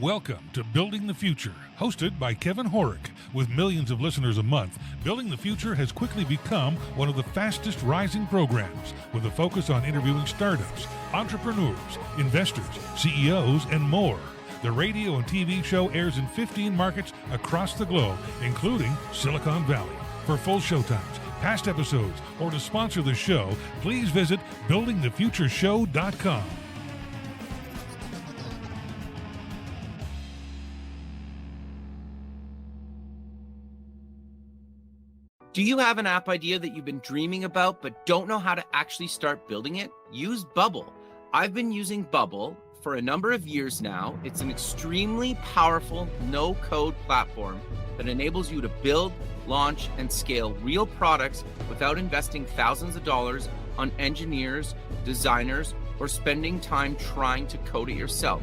Welcome to Building the Future, hosted by Kevin Horick. With millions of listeners a month, Building the Future has quickly become one of the fastest rising programs, with a focus on interviewing startups, entrepreneurs, investors, CEOs, and more. The radio and TV show airs in 15 markets across the globe, including Silicon Valley. For full showtimes, past episodes, or to sponsor the show, please visit buildingthefutureshow.com. Do you have an app idea that you've been dreaming about but don't know how to actually start building it? Use Bubble. I've been using Bubble for a number of years now. It's an extremely powerful no-code platform that enables you to build, launch, and scale real products without investing thousands of dollars on engineers, designers, or spending time trying to code it yourself.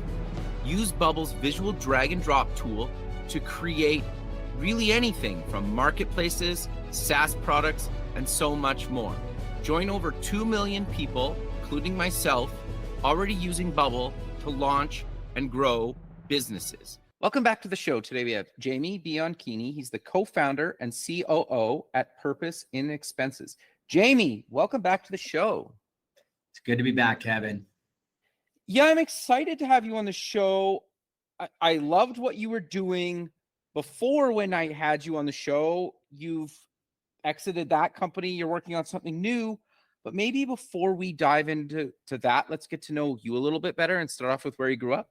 Use Bubble's visual drag and drop tool to create really anything from marketplaces, SaaS products, and so much more. Join over 2 million people, including myself, already using Bubble to launch and grow businesses. Welcome back to the show. Today we have Jamie Bianchini. He's the co-founder and COO at Purpose in Expenses. Jamie, welcome back to the show. It's good to be back, Kevin. Yeah, I'm excited to have you on the show. I loved what you were doing before when I had you on the show. You've exited that company. You're working on something new. But maybe before we dive into that, let's get to know you a little bit better and start off with where you grew up.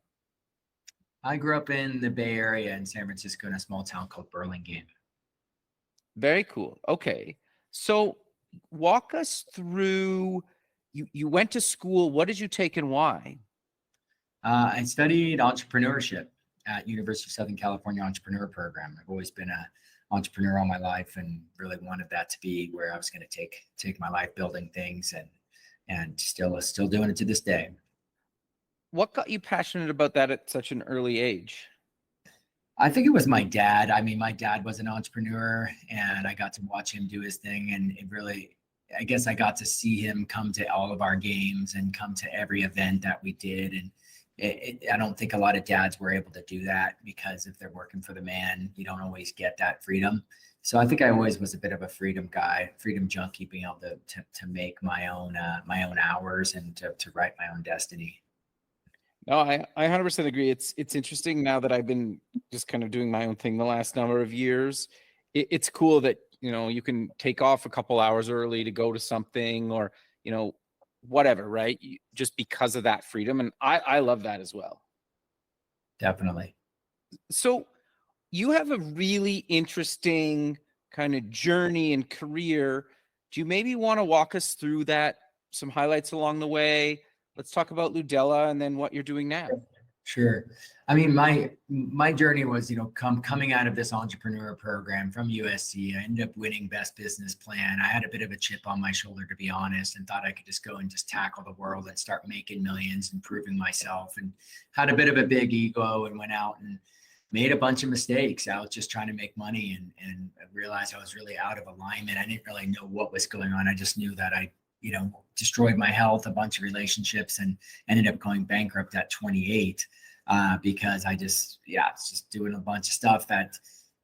I grew up in the Bay Area in San Francisco in a small town called Burlingame. Very cool. Okay. So walk us through, you went to school. What did you take and why? I studied entrepreneurship at University of Southern California Entrepreneur Program. I've always been an entrepreneur all my life and really wanted that to be where I was going to take my life building things and still doing it to this day. What got you passionate about that at such an early age? I think it was my dad. I mean, my dad was an entrepreneur and I got to watch him do his thing, and it really, I guess I got to see him come to all of our games and come to every event that we did. And I don't think a lot of dads were able to do that because if they're working for the man, you don't always get that freedom. So I think I always was a bit of a freedom guy, freedom junkie, being able to make my own hours and to write my own destiny. No, I 100% agree. It's interesting now that I've been just kind of doing my own thing the last number of years. It's cool that, you can take off a couple hours early to go to something or, whatever, right? Just because of that freedom. And I love that as well. Definitely. So you have a really interesting kind of journey and career. Do you maybe want to walk us through that, some highlights along the way? Let's talk about Ludella and then what you're doing now. Sure. I mean, my journey was, coming out of this entrepreneur program from USC. I ended up winning Best Business Plan. I had a bit of a chip on my shoulder, to be honest, and thought I could just go and just tackle the world and start making millions and proving myself, and had a bit of a big ego and went out and made a bunch of mistakes. I was just trying to make money and realized I was really out of alignment. I didn't really know what was going on. I just knew that I destroyed my health, a bunch of relationships, and ended up going bankrupt at 28 because I was just doing a bunch of stuff that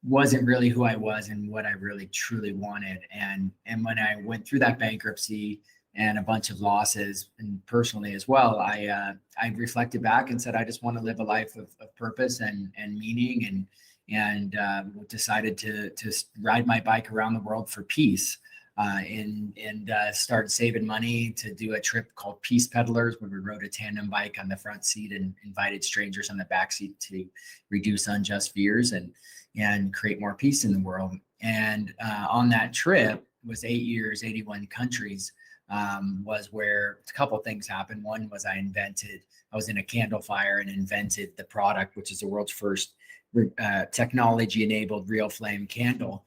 wasn't really who I was and what I really truly wanted. And when I went through that bankruptcy and a bunch of losses, and personally as well, I reflected back and said, I just want to live a life of purpose and meaning, and decided to ride my bike around the world for peace. And started saving money to do a trip called Peace Peddlers, where we rode a tandem bike on the front seat and invited strangers on the back seat to reduce unjust fears and create more peace in the world. And on that trip was 8 years, 81 countries, was where a couple of things happened. One was I was in a candle fire and invented the product, which is the world's first technology-enabled real flame candle.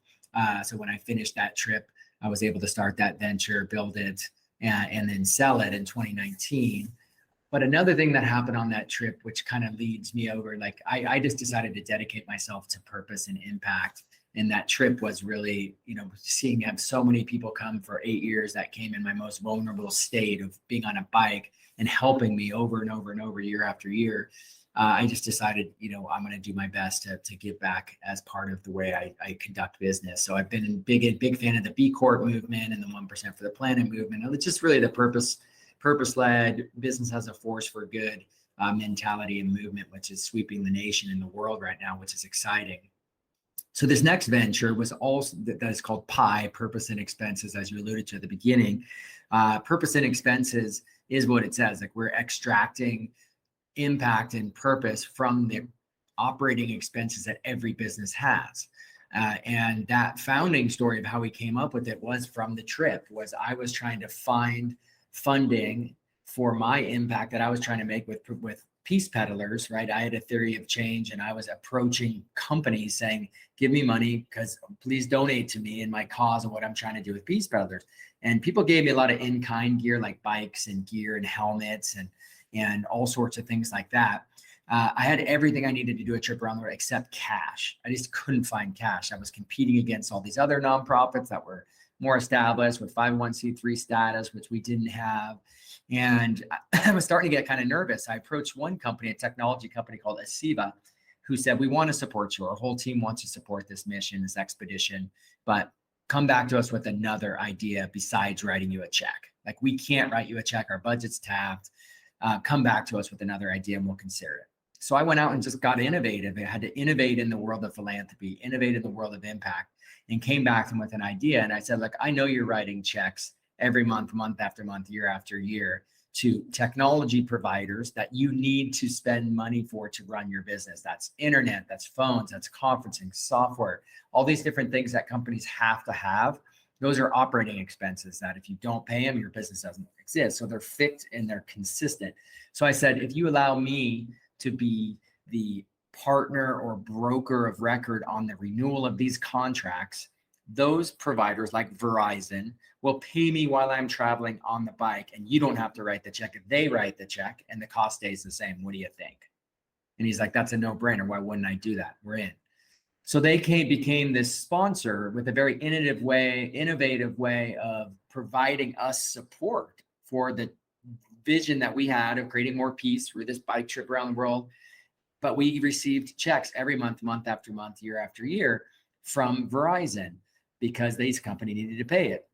So when I finished that trip, I was able to start that venture, build it, and then sell it in 2019. But another thing that happened on that trip, which kind of leads me over, I just decided to dedicate myself to purpose and impact. And that trip was really, seeing so many people come for 8 years that came in my most vulnerable state of being on a bike and helping me over and over and over, year after year. I just decided, I'm going to do my best to give back as part of the way I conduct business. So I've been a big fan of the B Corp movement and the 1% for the planet movement. And it's just really the purpose-led business as a force for good mentality and movement, which is sweeping the nation and the world right now, which is exciting. So this next venture was also that is called PI, Purpose and Expenses, as you alluded to at the beginning. Purpose and expenses is what it says. Like, we're extracting impact and purpose from the operating expenses that every business has. And that founding story of how we came up with it was from the trip. Was I was trying to find funding for my impact that I was trying to make with peace peddlers, right? I had a theory of change, and I was approaching companies saying, give me money, because please donate to me in my cause and what I'm trying to do with peace peddlers. And people gave me a lot of in-kind gear, like bikes and gear and helmets and all sorts of things like that. I had everything I needed to do a trip around the world except cash. I just couldn't find cash. I was competing against all these other nonprofits that were more established with 501c3 status, which we didn't have. And I was starting to get kind of nervous. I approached one company, a technology company called Asiva, who said, we want to support you. Our whole team wants to support this mission, this expedition, but come back to us with another idea besides writing you a check. Like, we can't write you a check. Our budget's tapped. Come back to us with another idea and we'll consider it. So I went out and just got innovative. I had to innovate in the world of philanthropy, innovate in the world of impact, and came back to them with an idea. And I said, look, I know you're writing checks every month, month after month, year after year, to technology providers that you need to spend money for to run your business. That's internet, that's phones, that's conferencing, software, all these different things that companies have to have. Those are operating expenses that if you don't pay them, your business doesn't exist. So they're fixed and they're consistent. So I said, if you allow me to be the partner or broker of record on the renewal of these contracts, those providers like Verizon will pay me while I'm traveling on the bike, and you don't have to write the check. If they write the check and the cost stays the same, what do you think? And he's like, that's a no-brainer. Why wouldn't I do that? We're in. So they became this sponsor with a very innovative way of providing us support for the vision that we had of creating more peace through this bike trip around the world. But we received checks every month, month after month, year after year from Verizon because this company needed to pay it.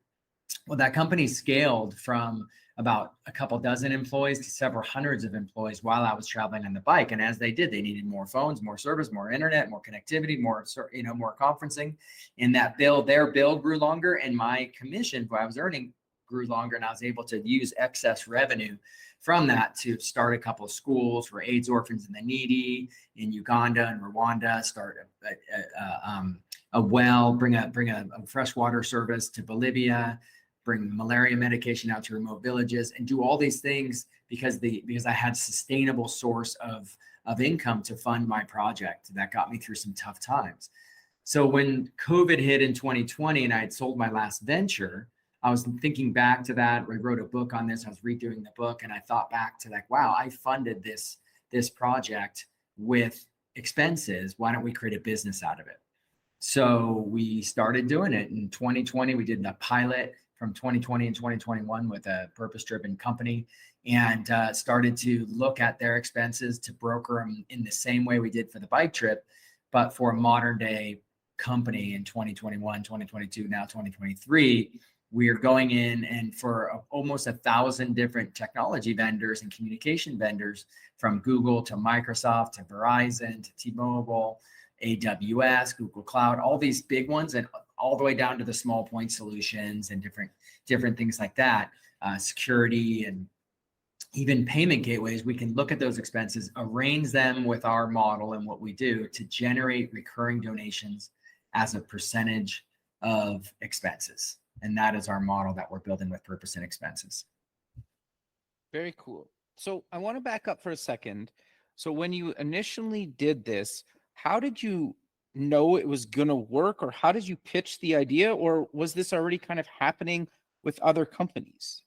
Well, that company scaled from about a couple dozen employees to several hundreds of employees while I was traveling on the bike. And as they did, they needed more phones, more service, more internet, more connectivity, more conferencing. And their bill grew longer, and my commission, what I was earning, grew longer. And I was able to use excess revenue from that to start a couple of schools for AIDS orphans and the needy in Uganda and Rwanda, start a well, bring a freshwater service to Bolivia, bring malaria medication out to remote villages, and do all these things because I had sustainable source of income to fund my project that got me through some tough times. So when COVID hit in 2020 and I had sold my last venture, I was thinking back to that. I wrote a book on this. I was redoing the book, and I thought back to like, wow, I funded this project with expenses. Why don't we create a business out of it? So we started doing it in 2020. We did the pilot from 2020 and 2021 with a purpose-driven company, and started to look at their expenses to broker them in the same way we did for the bike trip, but for a modern day company in 2021, 2022, now 2023. We are going in, and for almost 1,000 different technology vendors and communication vendors, from Google to Microsoft to Verizon to T-Mobile, AWS, Google Cloud, all these big ones, and all the way down to the small point solutions and different things like that, security and even payment gateways. We can look at those expenses, arrange them with our model and what we do to generate recurring donations as a percentage of expenses. And that is our model that we're building with Purpose and Expenses. Very cool. So I want to back up for a second. So when you initially did this, how did you know it was going to work, or how did you pitch the idea, or was this already kind of happening with other companies?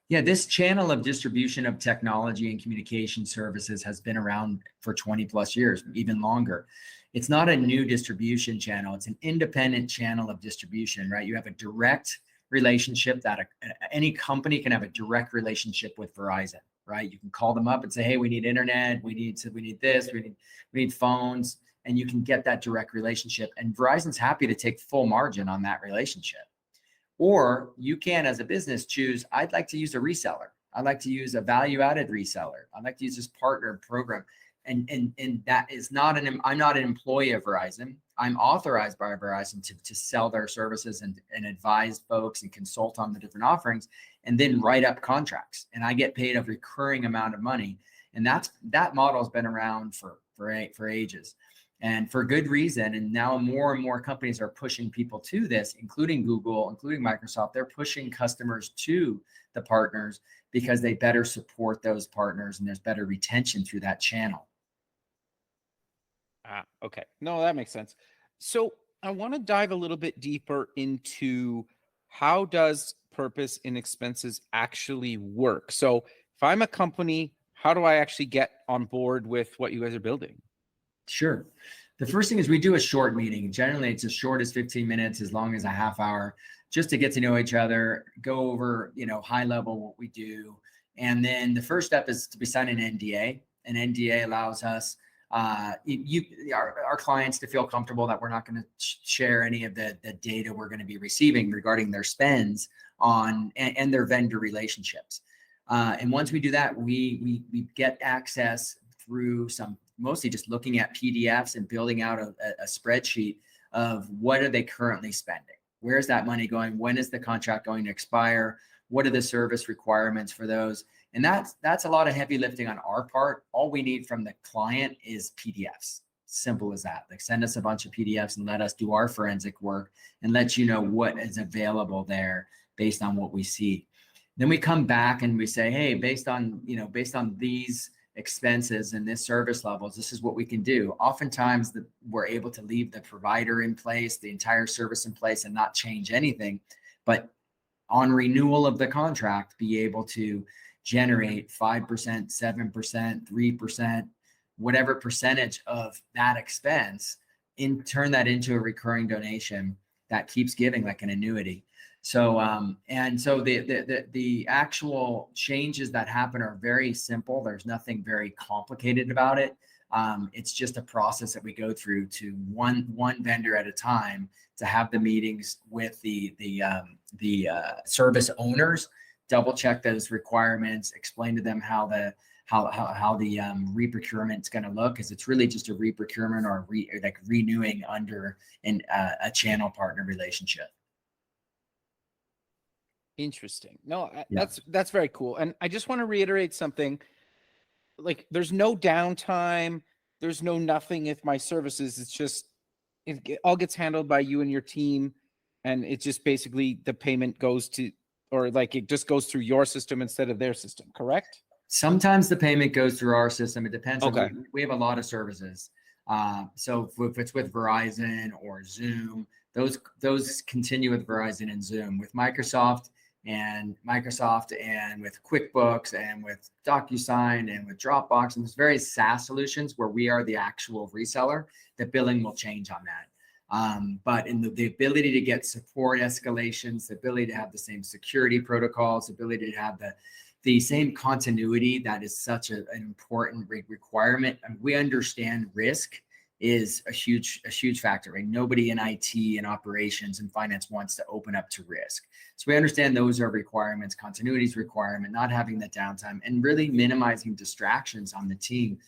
Yeah, this channel of distribution of technology and communication services has been around for 20 plus years, even longer. It's not a new distribution channel. It's an independent channel of distribution, right? You have a direct relationship that any company can have a direct relationship with Verizon. right? You can call them up and say, hey, we need internet, we need this, we need phones, and you can get that direct relationship. And Verizon's happy to take full margin on that relationship. Or you can, as a business, choose, I'd like to use a reseller. I'd like to use a value-added reseller. I'd like to use this partner program. And that is not I'm not an employee of Verizon. I'm authorized by Verizon to sell their services and advise folks and consult on the different offerings and then write up contracts. And I get paid a recurring amount of money. And that model has been around for ages and for good reason. And now more and more companies are pushing people to this, including Google, including Microsoft. They're pushing customers to the partners because they better support those partners and there's better retention through that channel. Okay. No, that makes sense. So I want to dive a little bit deeper into how does purpose and expenses actually work? So if I'm a company, how do I actually get on board with what you guys are building? Sure. The first thing is we do a short meeting. Generally, it's as short as 15 minutes, as long as a half hour, just to get to know each other, go over, high level what we do. And then the first step is to be signing an NDA. An NDA allows us, our clients to feel comfortable that we're not going to share any of the data we're going to be receiving regarding their spends on and their vendor relationships. And once we do that, we get access through mostly just looking at PDFs and building out a spreadsheet of what are they currently spending? Where's that money going? When is the contract going to expire? What are the service requirements for those? And that's a lot of heavy lifting on our part. All we need from the client is PDFs. Simple as that. Like send us a bunch of PDFs and let us do our forensic work and let you know what is available there based on what we see. Then we come back and we say, hey, based on these expenses and this service levels, this is what we can do. Oftentimes we're able to leave the provider in place, the entire service in place and not change anything. But on renewal of the contract, be able to generate 5%, 7%, 3%, whatever percentage of that expense, turn that into a recurring donation that keeps giving like an annuity. So the actual changes that happen are very simple. There's nothing very complicated about it. It's just a process that we go through to one vendor at a time to have the meetings with the service owners, double check those requirements, explain to them how the reprocurement is going to look, because it's really just a reprocurement or like renewing under a channel partner relationship. Interesting. No, that's very cool. And I just want to reiterate something. Like, there's no downtime. There's no nothing if my services. It's just it all gets handled by you and your team, and it's just basically the payment goes to, or like it just goes through your system instead of their system. Correct? Sometimes the payment goes through our system. It depends. Okay. We have a lot of services. So if it's with Verizon or Zoom, those continue with Verizon and Zoom. With Microsoft and with QuickBooks and with DocuSign and with Dropbox, and there's various SaaS solutions where we are the actual reseller, the billing will change on that. But in the ability to get support escalations, the ability to have the same security protocols, the ability to have the same continuity, that is such an important requirement. And we understand risk is a huge factor, right? Nobody in IT and operations and finance wants to open up to risk. So we understand those are requirements, continuity is requirement, not having the downtime, and really minimizing distractions on the team.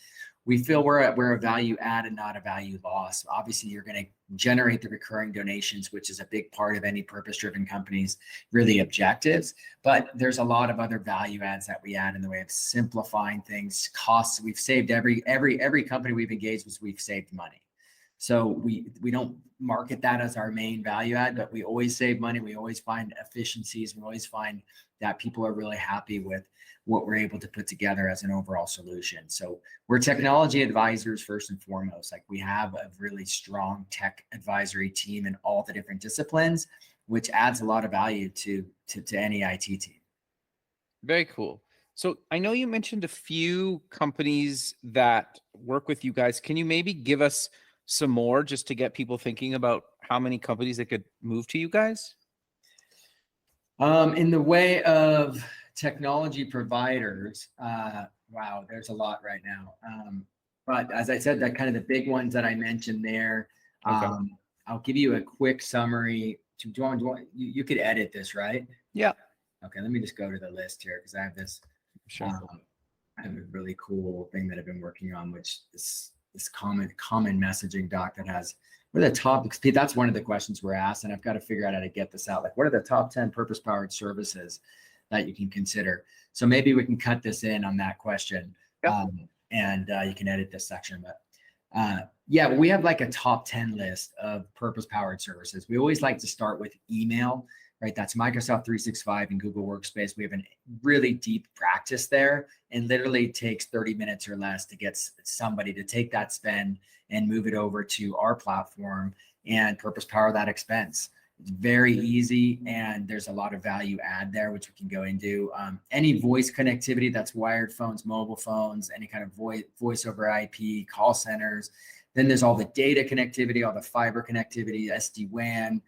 We feel we're a value add and not a value loss. Obviously, you're going to generate the recurring donations, which is a big part of any purpose-driven company's really objectives. But there's a lot of other value adds that we add in the way of simplifying things, costs. We've saved every company we've engaged with, we've saved money. So we don't market that as our main value add, but we always save money. We always find efficiencies. We always find that people are really happy with what we're able to put together as an overall solution. So we're technology advisors first and foremost. Like, we have a really strong tech advisory team in all the different disciplines, which adds a lot of value to any IT team. Very cool. So I know you mentioned a few companies that work with you guys. Can you maybe give us some more just to get people thinking about how many companies that could move to you guys? In the way of technology providers, wow, there's a lot right now. But as I said, that kind of the big ones that I mentioned there. Okay. I'll give you a quick summary. You could edit this, right? Yeah. Okay, let me just go to the list here because I have this. Sure. I have a really cool thing that I've been working on, which is this common messaging doc that has what are the topics. That's one of the questions we're asked, and I've got to figure out how to get this out. Like, what are the top 10 purpose-powered services that you can consider? So maybe we can cut this in on that question, Yep. and you can edit this section. But yeah, we have like a top 10 list of purpose-powered services. We always like to start with email, right? That's Microsoft 365 and Google Workspace. We have a really deep practice there, and literally takes 30 minutes or less to get somebody to take that spend and move it over to our platform and purpose power that expense. It's very easy, and there's a lot of value add there, which we can go into. Any voice connectivity, that's wired phones, mobile phones, any kind of voice over IP, call centers. Then there's all the data connectivity, all the fiber connectivity, SD-WAN,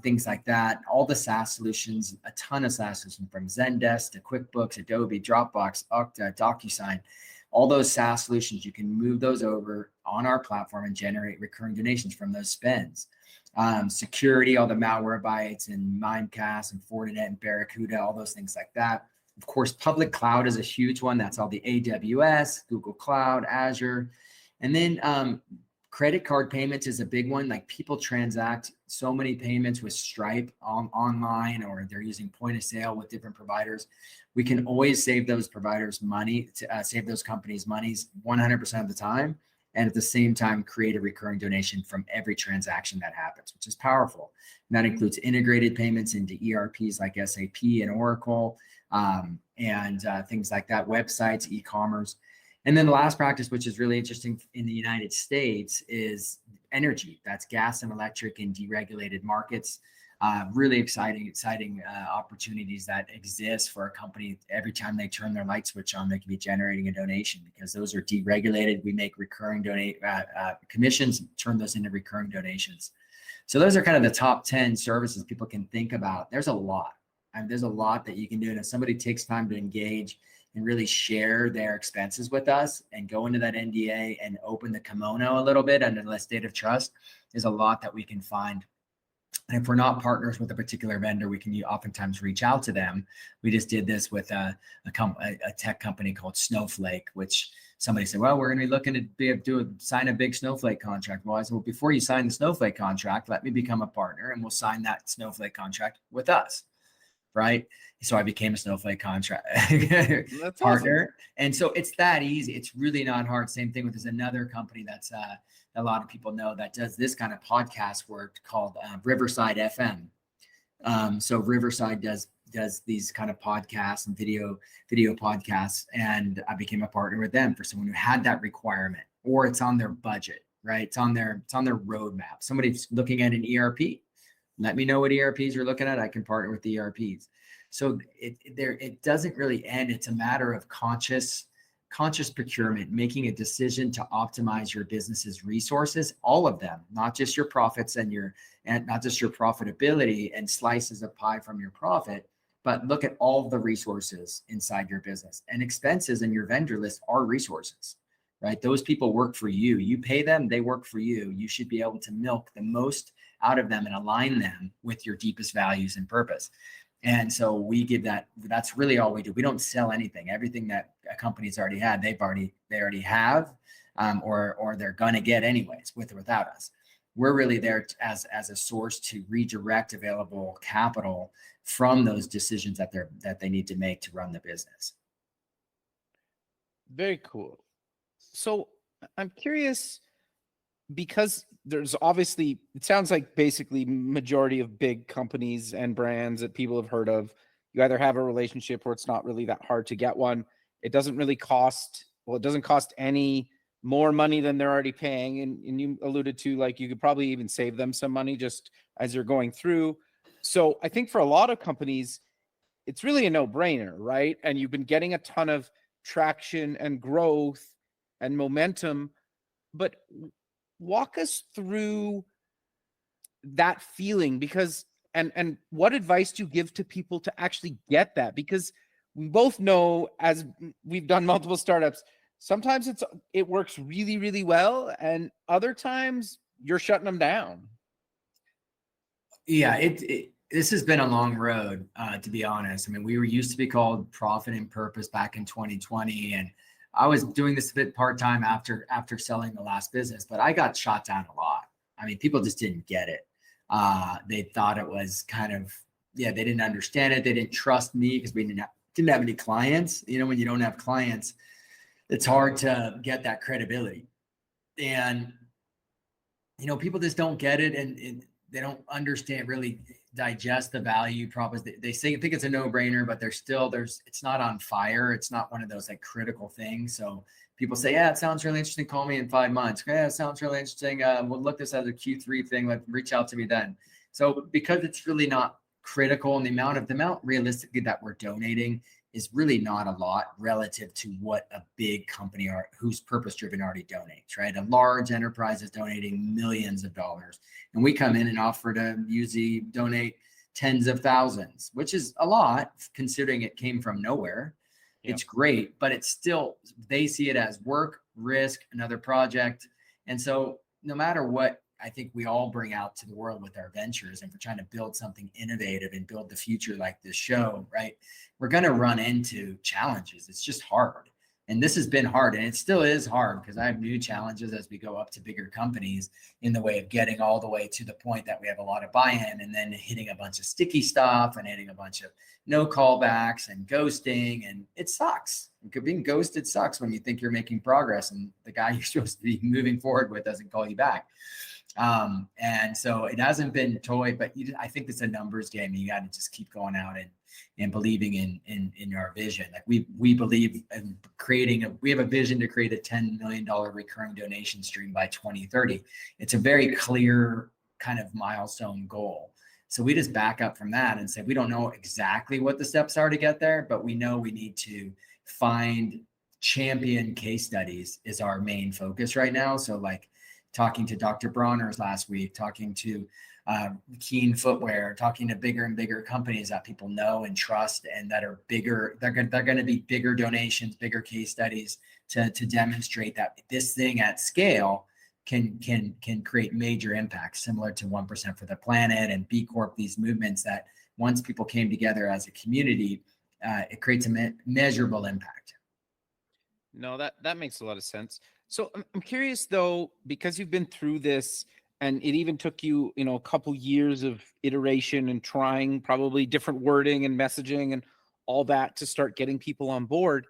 things like that. All the SaaS solutions, a ton of SaaS solutions from Zendesk to QuickBooks, Adobe, Dropbox, Okta, DocuSign. All those SaaS solutions, you can move those over on our platform and generate recurring donations from those spends. Security, all the Malwarebytes and Mimecast and Fortinet and Barracuda, all those things like that. Of course, public cloud is a huge one. That's all the AWS, Google Cloud, Azure. And then credit card payments is a big one. Like, people transact so many payments with Stripe online, or they're using point of sale with different providers. We can always save those providers money, save those companies monies 100% of the time. And at the same time, create a recurring donation from every transaction that happens, which is powerful. And that includes integrated payments into ERPs like SAP and Oracle, and things like that, websites, e-commerce. And then the last practice, which is really interesting in the United States, is energy. That's gas and electric in deregulated markets. Really exciting opportunities that exist for a company. Every time they turn their light switch on, they can be generating a donation, because those are deregulated. We make recurring commissions, turn those into recurring donations. So those are kind of the top 10 services people can think about. There's a lot. There's a lot that you can do. And if somebody takes time to engage and really share their expenses with us and go into that NDA and open the kimono a little bit under the state of trust, there's a lot that we can find. And if we're not partners with a particular vendor, we can oftentimes reach out to them. We just did this with a tech company called Snowflake, which somebody said, well, we're going to be looking to sign a big Snowflake contract. Well, I said, well, before you sign the Snowflake contract, let me become a partner, and we'll sign that Snowflake contract with us. Right. So I became a Snowflake contract partner. Awesome. And so it's that easy. It's really not hard. Same thing with, there's another company that's a lot of people know that does this kind of podcast work called Riverside FM. So Riverside does these kind of podcasts and video podcasts. And I became a partner with them for someone who had that requirement, or it's on their budget, right? It's on their roadmap. Somebody's looking at an ERP. Let me know what ERPs you're looking at. I can partner with the ERPs. So it doesn't really end. It's a matter of conscious procurement, making a decision to optimize your business's resources, all of them, not just your profits and not just your profitability and slices of pie from your profit, but look at all of the resources inside your business. And expenses in your vendor list are resources, right? Those people work for you. You pay them, they work for you. You should be able to milk the most out of them and align them with your deepest values and purpose. And so we give that's really all we do. We don't sell anything. Everything that a company's already had, they already have, or they're gonna get anyways, with or without us. We're really there as a source to redirect available capital from those decisions that they need to make to run the business. Very cool. So I'm curious, because there's obviously, it sounds like basically majority of big companies and brands that people have heard of, you either have a relationship where it's not really that hard to get one. It doesn't really cost, well, it doesn't cost any more money than they're already paying. And you alluded to, like, you could probably even save them some money just as you're going through. So I think for a lot of companies, it's really a no-brainer, right? And you've been getting a ton of traction and growth and momentum, but walk us through that feeling, because and what advice do you give to people to actually get that? Because we both know, as we've done multiple startups, sometimes it works really, really well, and other times you're shutting them down. Yeah, this has been a long road, to be honest. I mean, we were used to be called Profit and Purpose back in 2020, and I was doing this a bit part-time after selling the last business, but I got shot down a lot. I mean, people just didn't get it. They thought it was kind of, they didn't understand it. They didn't trust me because we didn't have any clients. You know, when you don't have clients, it's hard to get that credibility. And, you know, people just don't get it, and they don't understand, really digest the value proposition. They think it's a no-brainer, but it's not on fire. It's not one of those like critical things. So people say, yeah, it sounds really interesting. Call me in 5 months. Yeah, it sounds really interesting. We'll look this as a Q3 thing. Like, reach out to me then. So because it's really not critical, and the amount realistically that we're donating is really not a lot relative to what a big company who's purpose-driven already donates, right? A large enterprise is donating millions of dollars, and we come in and offer to usually donate tens of thousands, which is a lot considering it came from nowhere. Yeah. It's great, but it's still, they see it as work, risk, another project. And so no matter what, I think we all bring out to the world with our ventures, and for trying to build something innovative and build the future like this show, right? We're going to run into challenges. It's just hard. And this has been hard, and it still is hard because I have new challenges as we go up to bigger companies in the way of getting all the way to the point that we have a lot of buy-in, and then hitting a bunch of sticky stuff and hitting a bunch of no callbacks and ghosting. And it sucks. Being ghosted sucks when you think you're making progress and the guy you're supposed to be moving forward with doesn't call you back. And so it hasn't been toy, but I think it's a numbers game. You got to just keep going out and believing in our vision. Like we believe in we have a vision to create a $10 million recurring donation stream by 2030. It's a very clear kind of milestone goal. So we just back up from that and say, we don't know exactly what the steps are to get there, but we know we need to find champion case studies is our main focus right now. So like, talking to Dr. Bronner's last week, talking to Keen Footwear, talking to bigger and bigger companies that people know and trust and that are bigger. They're going to be bigger donations, bigger case studies to demonstrate that this thing at scale can create major impacts, similar to 1% for the Planet and B Corp. These movements that once people came together as a community, it creates a measurable impact. No, that makes a lot of sense. So I'm curious though, because you've been through this, and it even took you, a couple years of iteration and trying probably different wording and messaging and all that to start getting people on board.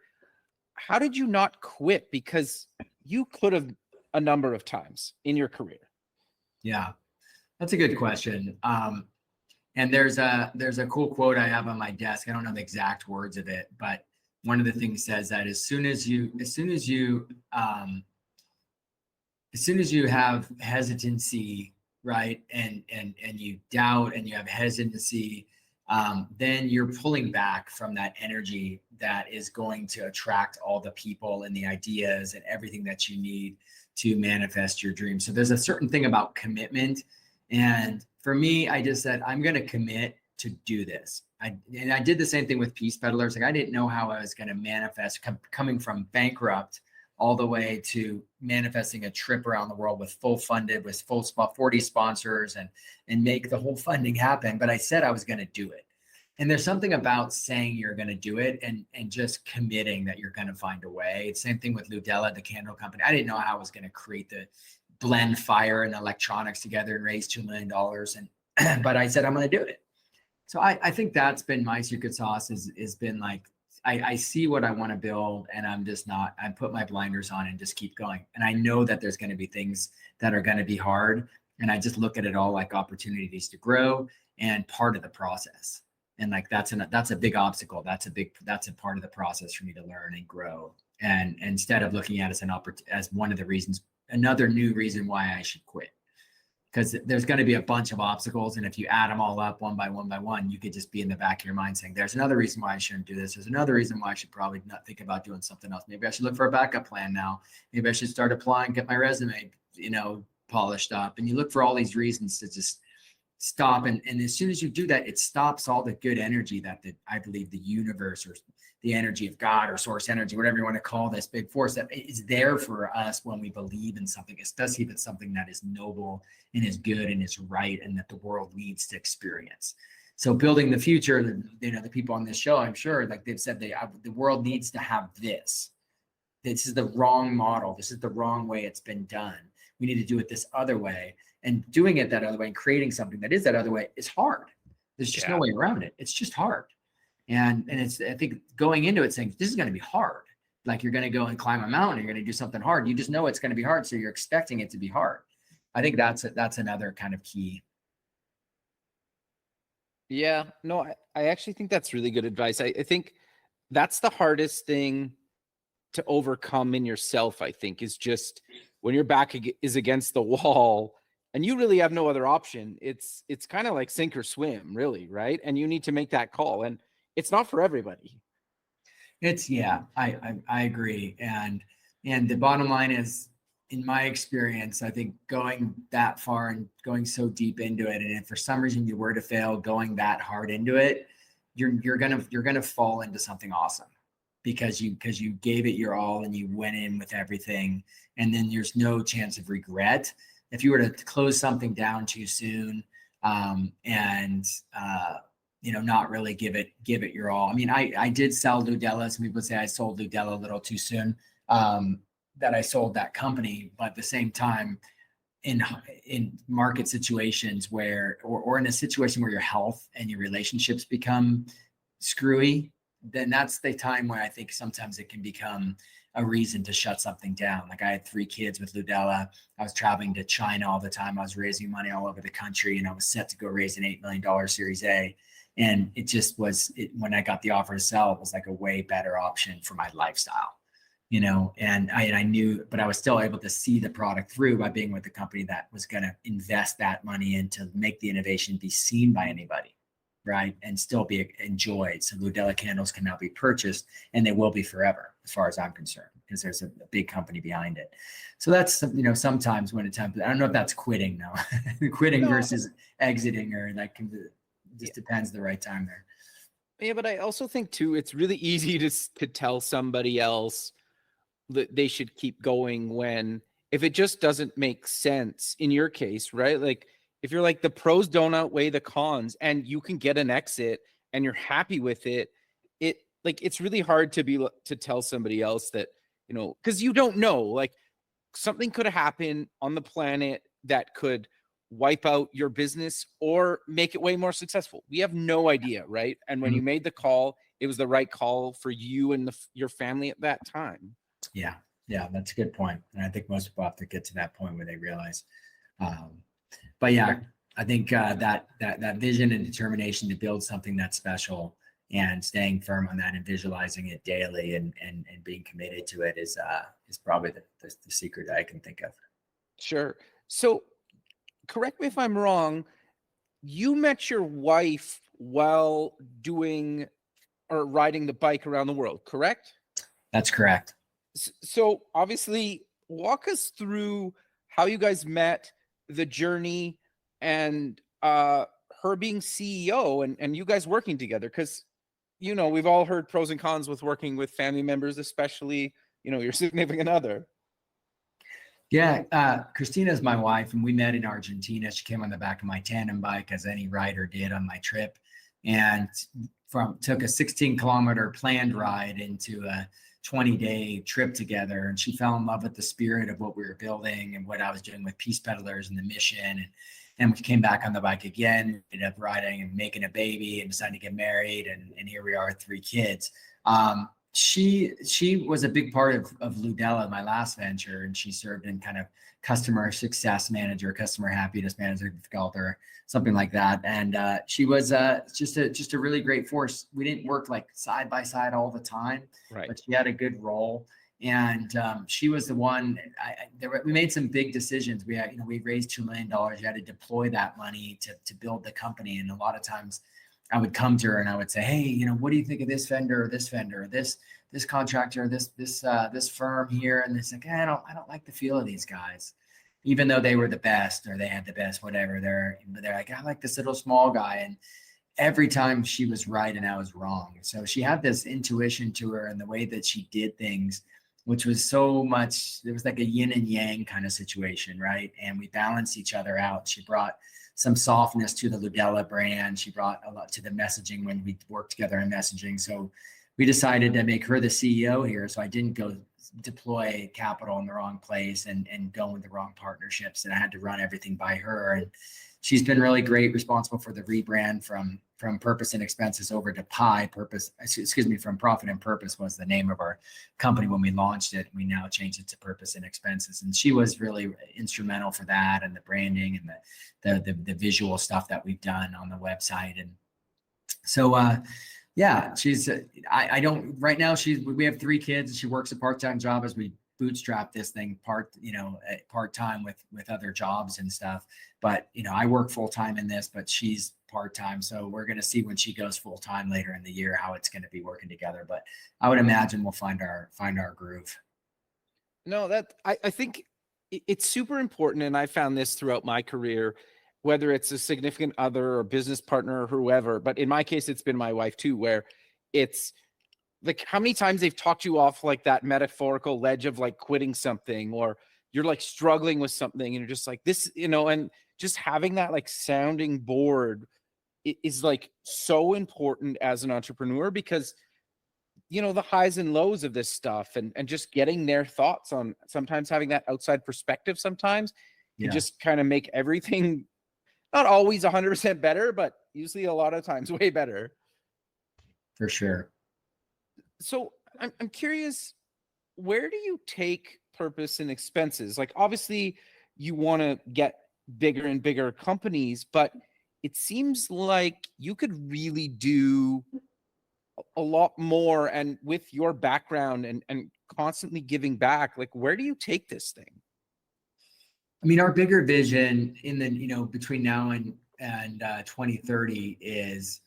How did you not quit? Because you could have a number of times in your career. Yeah, that's a good question. And there's a cool quote I have on my desk. I don't know the exact words of it, but one of the things says that as soon as you have hesitancy, right, and you doubt and you have hesitancy, then you're pulling back from that energy that is going to attract all the people and the ideas and everything that you need to manifest your dream. So there's a certain thing about commitment. And for me, I just said, I'm going to commit to do this. I did the same thing with Peace Peddlers. Like, I didn't know how I was going to manifest coming from bankrupt all the way to manifesting a trip around the world with full 40 sponsors and make the whole funding happen. But I said I was going to do it. And there's something about saying you're going to do it and just committing that you're going to find a way. It's the same thing with Ludella, the candle company. I didn't know how I was going to create the blend fire and electronics together and raise $2 million. But I said, I'm going to do it. So I think that's been my secret sauce is been like, I see what I want to build and I put my blinders on and just keep going. And I know that there's going to be things that are going to be hard. And I just look at it all like opportunities to grow and part of the process. And like, that's a big obstacle. That's a part of the process for me to learn and grow. And instead of looking at it as one of the reasons, another new reason why I should quit. Because there's going to be a bunch of obstacles. And if you add them all up one by one, you could just be in the back of your mind saying, there's another reason why I shouldn't do this. There's another reason why I should probably not think about doing something else. Maybe I should look for a backup plan now. Maybe I should start applying, get my resume, polished up. And you look for all these reasons to just stop. And as soon as you do that, it stops all the good energy that I believe the universe or the energy of God or source energy, whatever you want to call this big force that is there for us when we believe in something, especially if it's something that is noble and is good and is right and that the world needs to experience. So building the future, the people on this show, I'm sure, like they've said, the world needs to have this. This is the wrong model. This is the wrong way it's been done. We need to do it this other way. And doing it that other way and creating something that is that other way is hard. There's just no way around it. It's just hard. And it's, I think going into it saying, this is going to be hard. Like you're going to go and climb a mountain, you're going to do something hard. You just know it's going to be hard. So you're expecting it to be hard. I think that's another kind of key. Yeah, no, I actually think that's really good advice. I think that's the hardest thing to overcome in yourself, I think, is just when your back is against the wall and you really have no other option. It's kind of like sink or swim, really, right? And you need to make that call. And it's not for everybody. I agree. And the bottom line is, in my experience, I think going that far and going so deep into it, and if for some reason you were to fail going that hard into it, you're gonna fall into something awesome because you gave it your all and you went in with everything, and then there's no chance of regret. If you were to close something down too soon, not really give it your all. I mean, I did sell Ludella. Some people say I sold Ludella a little too soon, that I sold that company, but at the same time, in market situations where, or in a situation where your health and your relationships become screwy, then that's the time where I think sometimes it can become a reason to shut something down. Like I had 3 kids with Ludella. I was traveling to China all the time. I was raising money all over the country, and I was set to go raise an $8 million Series A. And it just was, when I got the offer to sell, it was like a way better option for my lifestyle, and I knew, but I was still able to see the product through by being with a company that was going to invest that money in to make the innovation be seen by anybody, right? And still be enjoyed. So Ludella candles can now be purchased, and they will be forever, as far as I'm concerned, because there's a big company behind it. So that's, sometimes when I don't know if that's quitting though, quitting versus exiting, or that can just depends the right time there. Yeah, but I also think too, it's really easy to tell somebody else that they should keep going when, if it just doesn't make sense in your case, right? Like if you're like, the pros don't outweigh the cons and you can get an exit and you're happy with it, it's really hard to tell somebody else that, because you don't know, like something could happen on the planet that could wipe out your business or make it way more successful. We have no idea, right? And when you made the call, it was the right call for you and your family at that time. Yeah, that's a good point. And I think most people have to get to that point where they realize. But yeah, I think that vision and determination to build something that's special and staying firm on that and visualizing it daily and being committed to it is probably the secret I can think of. Sure. So correct me if I'm wrong, you met your wife while doing or riding the bike around the world, correct? That's correct. So obviously walk us through how you guys met, the journey, and her being CEO and you guys working together. Because, we've all heard pros and cons with working with family members, especially, your significant other. Yeah, Christina is my wife, and we met in Argentina. She came on the back of my tandem bike, as any rider did on my trip, and took a 16-kilometer planned ride into a 20-day trip together. And she fell in love with the spirit of what we were building and what I was doing with Peace Peddlers and the mission. And we came back on the bike again, ended up riding and making a baby and decided to get married. And here we are, 3 kids. She was a big part of Ludella, my last venture, and she served in kind of customer success manager, customer happiness manager, something like that. And she was just a really great force. We didn't work like side by side all the time, right? But she had a good role. And she was the one. We made some big decisions. We raised $2 million. You had to deploy that money to build the company, and a lot of times I would come to her and I would say, hey, what do you think of this vendor or this vendor, or this contractor, this firm here? And it's like, I don't like the feel of these guys, even though they were the best or they had the best, whatever. They're like, I like this little small guy. every time she was right and I was wrong. So she had this intuition to her and the way that she did things, which was so much, it was like a yin and yang kind of situation, right? And we balanced each other out. She brought some softness to the Ludella brand. She brought a lot to the messaging when we worked together in messaging. So we decided to make her the CEO here. So I didn't go deploy capital in the wrong place and go with the wrong partnerships. And I had to run everything by her. And she's been really great, responsible for the rebrand from Purpose and Expenses over to from Profit and Purpose was the name of our company when we launched it. We now changed it to Purpose and Expenses. And she was really instrumental for that, and the branding and the visual stuff that we've done on the website. And so, yeah, she's, I don't, right now we have 3 kids. She works a part-time job as we bootstrap this thing part-time with other jobs and stuff. But, I work full-time in this, but she's part-time. So we're going to see when she goes full-time later in the year, how it's going to be working together. But I would imagine we'll find our groove. No, I think it's super important. And I found this throughout my career, whether it's a significant other or business partner or whoever, but in my case, it's been my wife too, where it's like how many times they've talked you off like that metaphorical ledge of like quitting something, or you're like struggling with something and you're just like this, and just having that like sounding board is like so important as an entrepreneur, because the highs and lows of this stuff and just getting their thoughts on, sometimes having that outside perspective sometimes can just kind of make everything not always 100% better, but usually a lot of times way better. For sure. So I'm curious, where do you take Purpose and Expenses? Like, obviously you want to get bigger and bigger companies, but it seems like you could really do a lot more. And with your background and constantly giving back, like, where do you take this thing? I mean, our bigger vision in the, between now and 2030 is,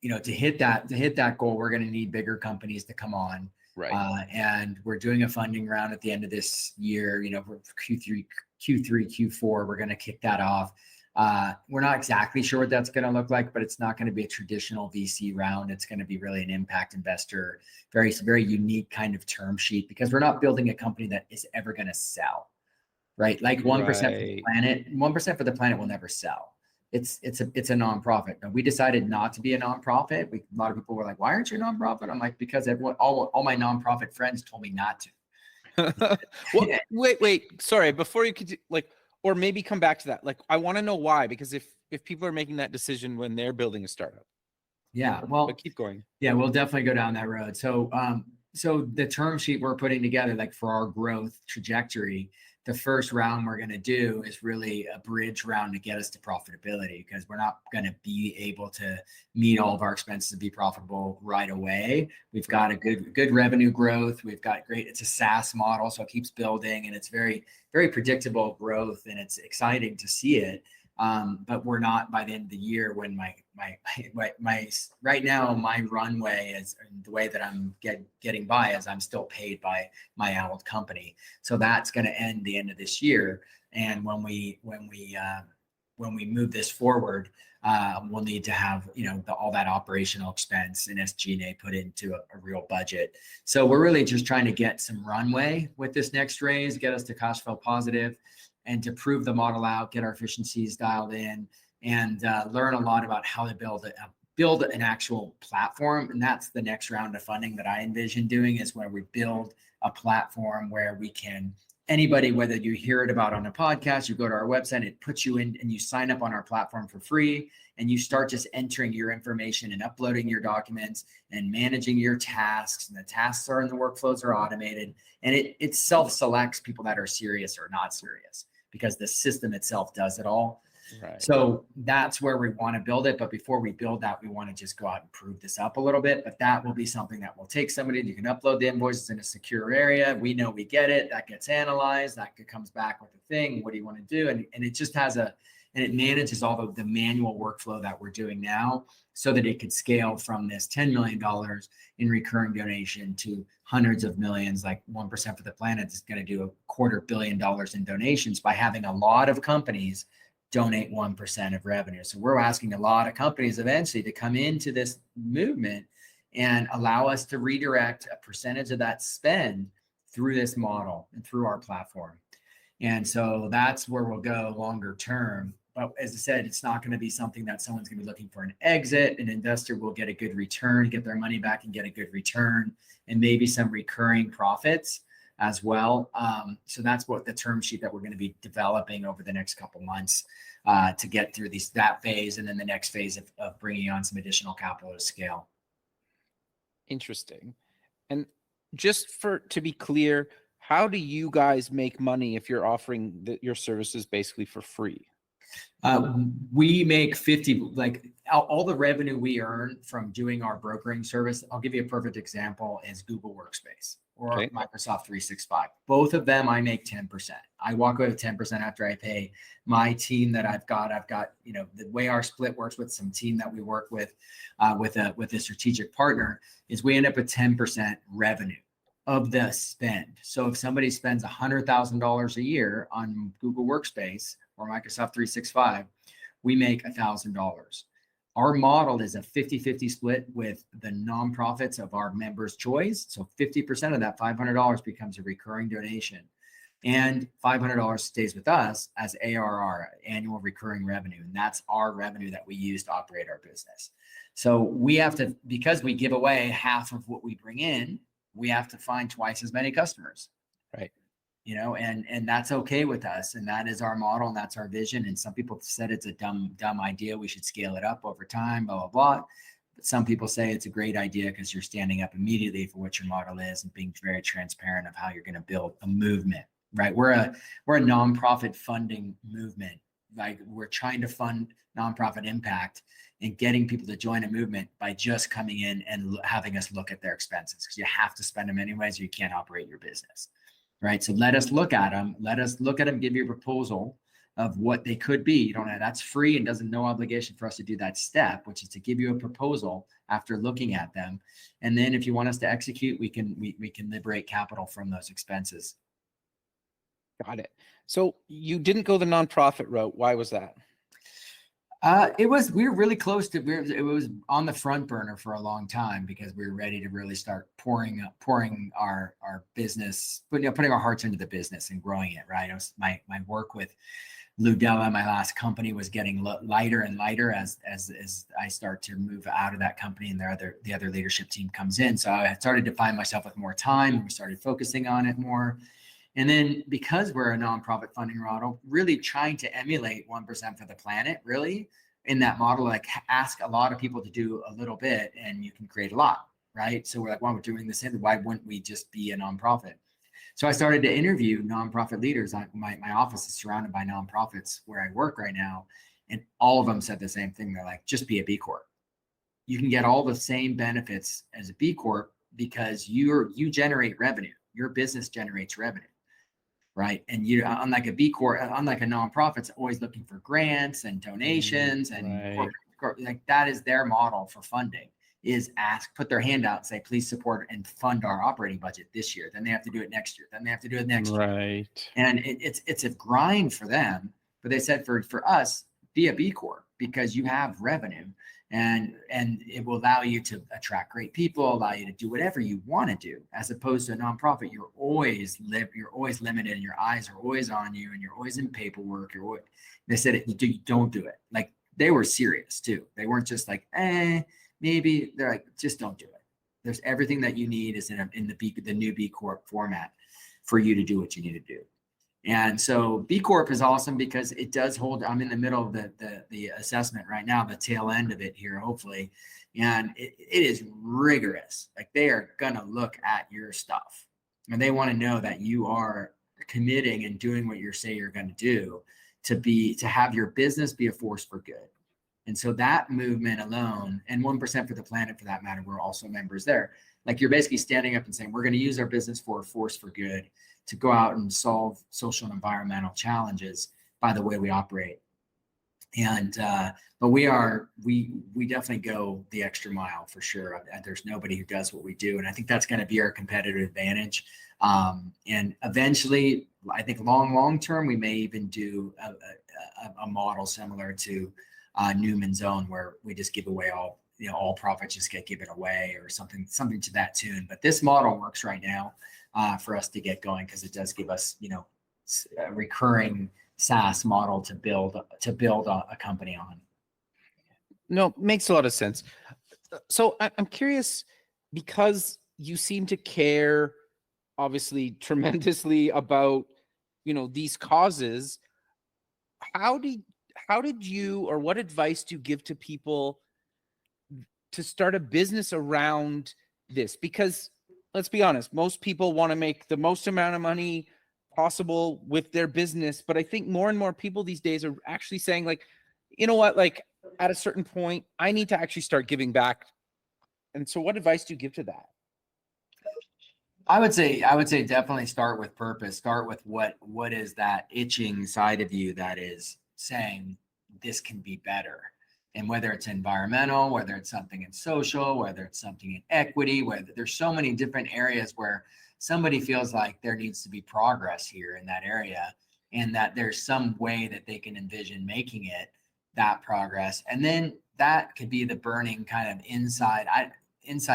to hit that goal, we're going to need bigger companies to come on. Right. And we're doing a funding round at the end of this year, for Q3, Q4, we're going to kick that off. We're not exactly sure what that's going to look like, but it's not going to be a traditional VC round. It's going to be really an impact investor, very, very unique kind of term sheet, because we're not building a company that is ever going to sell. Right, like 1% for the planet. 1% for the planet will never sell. It's a nonprofit. And we decided not to be a nonprofit. A lot of people were like, "Why aren't you a nonprofit?" I'm like, because all my nonprofit friends told me not to. Well, wait. Sorry, before you could or maybe come back to that. Like, I want to know why, because if people are making that decision when they're building a startup. Yeah, well, but keep going. Yeah, we'll definitely go down that road. So, so the term sheet we're putting together, like for our growth trajectory, the first round we're going to do is really a bridge round to get us to profitability, because we're not going to be able to meet all of our expenses and be profitable right away. We've got a good revenue growth. We've got it's a SaaS model, so it keeps building, and it's very, very predictable growth, and it's exciting to see it. But we're not by the end of the year, when my right now, my runway is, the way that I'm getting by is I'm still paid by my old company. So that's going to end the end of this year. And when we move this forward, we'll need to have, all that operational expense and SG&A put into a real budget. So we're really just trying to get some runway with this next raise, get us to cash flow positive, and to prove the model out, get our efficiencies dialed in, and learn a lot about how to build an actual platform. And that's the next round of funding that I envision doing, is where we build a platform where we can, anybody, whether you hear it about on a podcast, you go to our website, it puts you in and you sign up on our platform for free, and you start just entering your information and uploading your documents and managing your tasks. And the tasks are in the workflows are automated, and it self-selects people that are serious or not serious, because the system itself does it all. Right. So that's where we want to build it. But before we build that, we want to just go out and prove this up a little bit. But that will be something that will take somebody. You can upload the invoices in a secure area. We know we get it. That gets analyzed. That comes back with the thing. What do you want to do? And it just has and it manages all the manual workflow that we're doing now, so that it could scale from this $10 million in recurring donation to hundreds of millions. Like 1% for the planet is going to do $250 million in donations by having a lot of companies donate 1% of revenue. So we're asking a lot of companies eventually to come into this movement and allow us to redirect a percentage of that spend through this model and through our platform. And so that's where we'll go longer term. But as I said, it's not going to be something that someone's going to be looking for an exit. An investor will get a good return, get their money back and get a good return, and maybe some recurring profits as well. So that's what the term sheet that we're going to be developing over the next couple months to get through that phase, and then the next phase of bringing on some additional capital to scale. Interesting. And just to be clear, how do you guys make money if you're offering your services basically for free? We make 50, like all the revenue we earn from doing our brokering service. I'll give you a perfect example is Google Workspace or Microsoft 365. Both of them, I make 10%. I walk away with 10% after I pay my team that I've got, the way our split works with some team that we work with a strategic partner is we end up with 10% revenue of the spend. So if somebody spends $100,000 a year on Google Workspace or Microsoft 365, we make $1,000. Our model is a 50-50 split with the nonprofits of our members' choice. So 50% of that $500 becomes a recurring donation, and $500 stays with us as ARR, annual recurring revenue. And that's our revenue that we use to operate our business. So we have to, because we give away half of what we bring in, we have to find twice as many customers. Right. And that's okay with us. And that is our model, and that's our vision. And some people said it's a dumb idea. We should scale it up over time, blah, blah, blah. But some people say it's a great idea because you're standing up immediately for what your model is and being very transparent of how you're going to build a movement, right? We're a nonprofit funding movement. Like we're trying to fund nonprofit impact and getting people to join a movement by just coming in and having us look at their expenses, because you have to spend them anyways, or you can't operate your business. Right. So let us look at them. Let us look at them, give you a proposal of what they could be. You don't have, that's free and doesn't no obligation for us to do that step, which is to give you a proposal after looking at them. And then if you want us to execute, we can liberate capital from those expenses. Got it. So you didn't go the nonprofit route. Why was that? We were really close to, it was on the front burner for a long time because we were ready to really start pouring our business, putting our hearts into the business and growing it. Right. It was my work with Ludella, my last company, was getting lighter and lighter as I start to move out of that company and the other leadership team comes in. So I started to find myself with more time, and we started focusing on it more. And then because we're a nonprofit funding model, really trying to emulate 1% for the planet, really in that model, like ask a lot of people to do a little bit and you can create a lot, right? So we're like, well, we're doing this, why wouldn't we just be a nonprofit? So I started to interview nonprofit leaders. My office is surrounded by nonprofits where I work right now. And all of them said the same thing. They're like, just be a B Corp. You can get all the same benefits as a B Corp because you generate revenue. Your business generates revenue. Right. And you, unlike a B Corp, unlike a nonprofit, it's always looking for grants and donations and corporate, like that is their model for funding, is put their hand out and say, please support and fund our operating budget this year. Then they have to do it next year. Then they have to do it next year. Right. And it's a grind for them. But they said for us, be a B Corp because you have revenue. And it will allow you to attract great people, allow you to do whatever you want to do, as opposed to a nonprofit. You're always limited, and your eyes are always on you, and you're always in paperwork. They said don't do it. Like they were serious too. They weren't just like, maybe. They're like, just don't do it. There's everything that you need is in the new B Corp format for you to do what you need to do. And so B Corp is awesome because it does hold, I'm in the middle of the assessment right now, the tail end of it here, hopefully. And it is rigorous. Like they are going to look at your stuff and they want to know that you are committing and doing what you say you're going to do to have your business be a force for good. And so that movement alone, and 1% for the planet for that matter, we're also members there. Like you're basically standing up and saying, we're going to use our business for a force for good to go out and solve social and environmental challenges by the way we operate. And, but we definitely go the extra mile for sure. There's nobody who does what we do. And I think that's going to be our competitive advantage. And eventually, I think long term, we may even do a model similar to Newman's Own, where we just give away all profits just get given away, or something to that tune. But this model works right now for us to get going, because it does give us, a recurring SaaS model to build a company on. No, makes a lot of sense. So I'm curious, because you seem to care obviously tremendously about, these causes. How did you, or what advice do you give to people to start a business around this? Because let's be honest, most people want to make the most amount of money possible with their business. But I think more and more people these days are actually saying, like, you know what, like at a certain point, I need to actually start giving back. And so what advice do you give to that? I would say definitely start with purpose. Start with what is that itching side of you that is saying this can be better. And whether it's environmental, whether it's something in social, whether it's something in equity, whether there's so many different areas where somebody feels like there needs to be progress here in that area, and that there's some way that they can envision making it that progress. And then that could be the burning kind of inside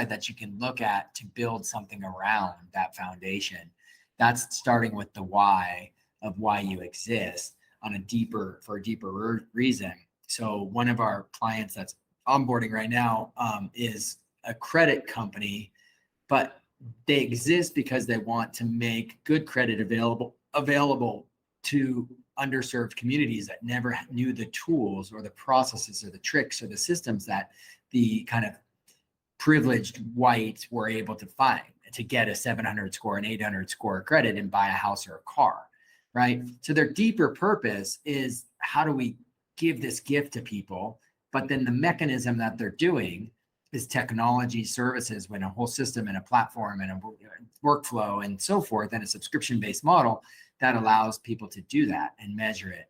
that you can look at to build something around that foundation. That's starting with the why of why you exist for a deeper reason. So one of our clients that's onboarding right now is a credit company, but they exist because they want to make good credit available to underserved communities that never knew the tools or the processes or the tricks or the systems that the kind of privileged whites were able to find to get a 700 score, an 800 score credit and buy a house or a car, right? So their deeper purpose is, how do we give this gift to people? But then the mechanism that they're doing is technology services, when a whole system and a platform and a workflow and so forth, and a subscription-based model that allows people to do that and measure it.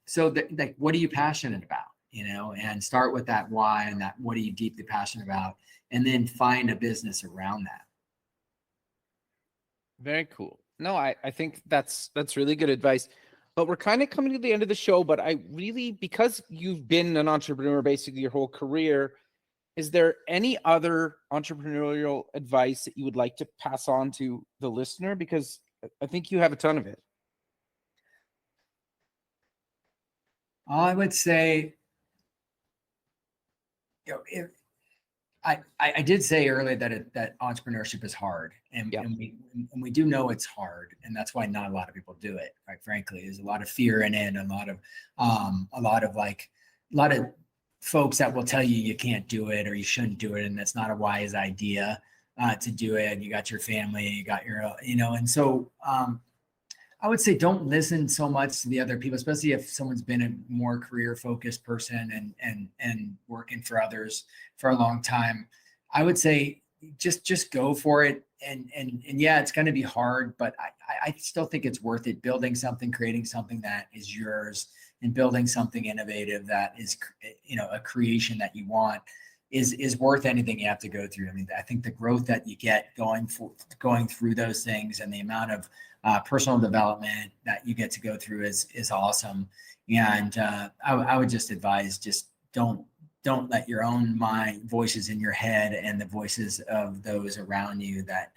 So like, what are you passionate about? And start with that why, and that what are you deeply passionate about, and then find a business around that. Very cool. No, I think that's really good advice. But we're kind of coming to the end of the show, but I really, because you've been an entrepreneur basically your whole career, is there any other entrepreneurial advice that you would like to pass on to the listener? Because I think you have a ton of it. I would say, if I did say earlier that entrepreneurship is hard, and we do know it's hard, and that's why not a lot of people do it. Quite frankly, there's a lot of fear in it, and a lot of folks that will tell you can't do it or you shouldn't do it, and that's not a wise idea to do it. And you got your family, you got your, and so I would say don't listen so much to the other people, especially if someone's been a more career focused person and working for others for a long time. I would say just go for it. And yeah, it's going to be hard, but I still think it's worth it. Building something, creating something that is yours, and building something innovative that is, a creation that you want is worth anything you have to go through. I mean, I think the growth that you get going through those things, and the amount of personal development that you get to go through is awesome. And I would just advise, just don't let your own voices in your head and the voices of those around you that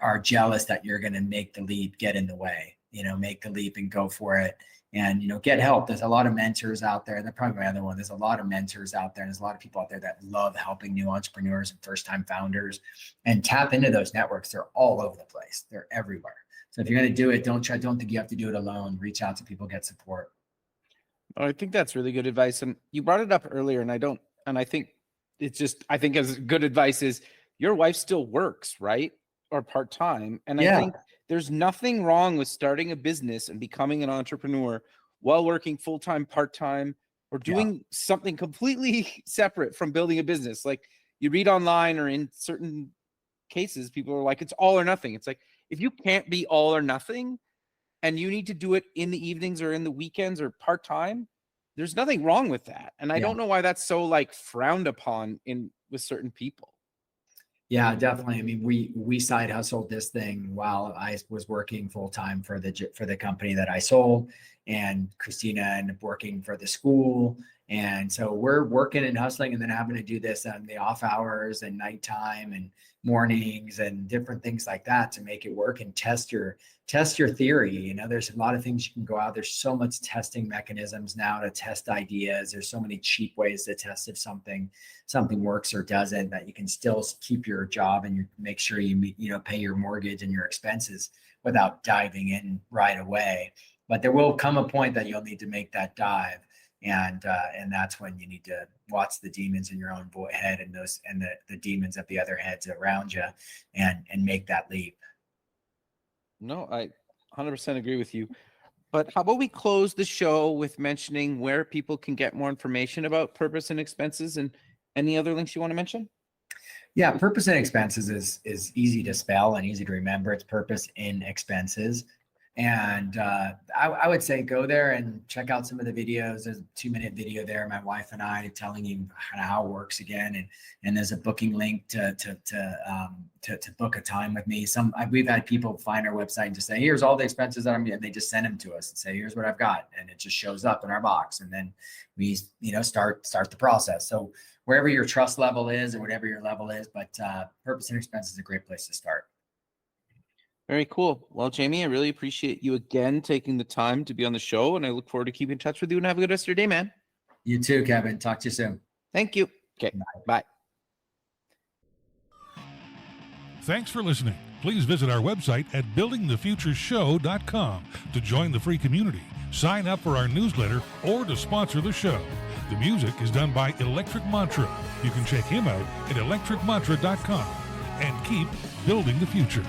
are jealous that you're going to make the leap get in the way. Make the leap and go for it. And, get help. There's a lot of mentors out there. That's probably my other one. There's a lot of mentors out there. And there's a lot of people out there that love helping new entrepreneurs and first-time founders, and tap into those networks. They're all over the place. They're everywhere. So if you're going to do it, don't think you have to do it alone. Reach out to people, get support. Oh, I think that's really good advice. And you brought it up earlier, and I think I think as good advice is, your wife still works, right? Or part-time. And I think there's nothing wrong with starting a business and becoming an entrepreneur while working full-time, part-time, or doing something completely separate from building a business. Like, you read online, or in certain cases, people are like, it's all or nothing. It's like, if you can't be all or nothing, and you need to do it in the evenings or in the weekends or part-time, there's nothing wrong with that. And I don't know why that's so frowned upon with certain people. Yeah, definitely. I mean, we side hustled this thing while I was working full time for the company that I sold, and Christina ended up working for the school. And so we're working and hustling, and then having to do this on the off hours and nighttime and mornings and different things like that to make it work and test your theory. You know, there's a lot of things you can go out. There's so much testing mechanisms now to test ideas. There's so many cheap ways to test if something works or doesn't, that you can still keep your job and you make sure you pay your mortgage and your expenses without diving in right away. But there will come a point that you'll need to make that dive. And that's when you need to watch the demons in your own head and the demons of the other heads around you, and make that leap. No, I 100% agree with you. But how about we close the show with mentioning where people can get more information about Purpose and Expenses, and any other links you want to mention? Yeah, Purpose and Expenses is easy to spell and easy to remember. It's Purpose in Expenses. And I would say go there and check out some of the videos. There's a 2-minute video there, my wife and I telling you how it works again, and there's a booking link to book a time with me. We've had people find our website and just say, here's all the expenses that and they just send them to us and say, here's what I've got, and it just shows up in our box, and then we start the process. So wherever your trust level is or whatever your level is, but Purpose and Expenses is a great place to start. Very cool. Well, Jamie, I really appreciate you again taking the time to be on the show, and I look forward to keeping in touch with you, and have a good rest of your day, man. You too, Kevin. Talk to you soon. Thank you. Okay. Bye. Thanks for listening. Please visit our website at buildingthefutureshow.com to join the free community, sign up for our newsletter, or to sponsor the show. The music is done by Electric Mantra. You can check him out at electricmantra.com, and keep building the future.